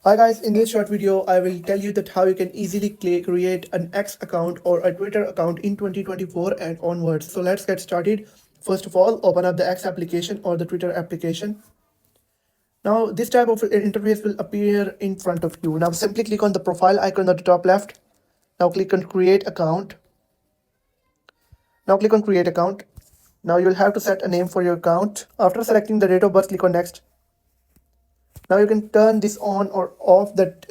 Hi guys, in this short video, I will tell you that how you can easily create an X account or a Twitter account in 2024 and onwards. So let's get started. First of all, open up the X application or the Twitter application. Now this type of interface will appear in front of you. Now simply click on the profile icon at the top left. Now click on create account. Now click on create account. Now you will have to set a name for your account. After selecting the date of birth, click on next. Now you can turn this on or off that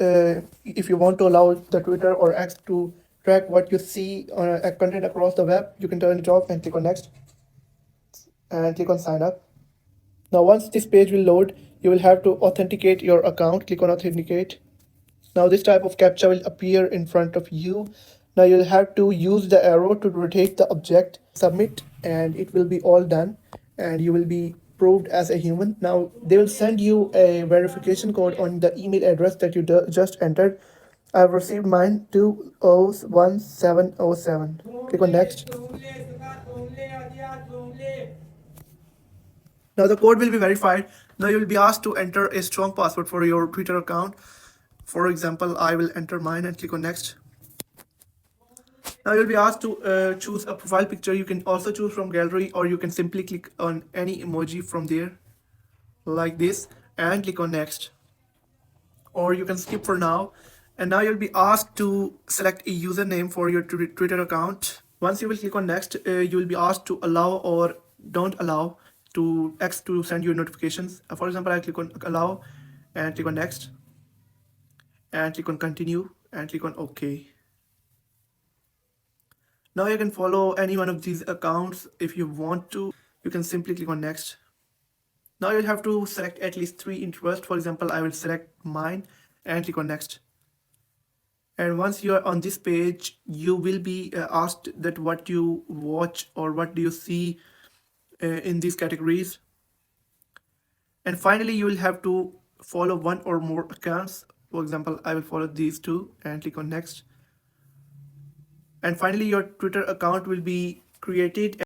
if you want to allow the Twitter or X to track what you see on content across the web, you can turn it off and click on next and click on sign up. Now once this page will load, you will have to authenticate your account. Click on authenticate. Now this type of captcha will appear in front of you. Now you'll have to use the arrow to rotate the object, submit, and it will be all done and you will be proved as a human. Now they will send you a verification code on the email address that you just entered. I've received mine 201707. Click on next. Now the code will be verified. Now you will be asked to enter a strong password for your Twitter account. For example, I will enter mine and click on next. Now you'll be asked to choose a profile picture. You can also choose from gallery or you can simply click on any emoji from there like this and click on next, or you can skip for now. And now you'll be asked to select a username for your Twitter account. Once you will click on next, you will be asked to allow or don't allow to X to send you notifications. For example, I click on allow and click on next and click on continue and click on OK. Now you can follow any one of these accounts if you want to. You can simply click on next. Now you'll have to select at least 3 interests. For example, I will select mine and click on next. And once you are on this page, you will be asked that what you watch or what do you see in these categories. And finally, you will have to follow one or more accounts. For example, I will follow these two and click on next. And finally, your Twitter account will be created.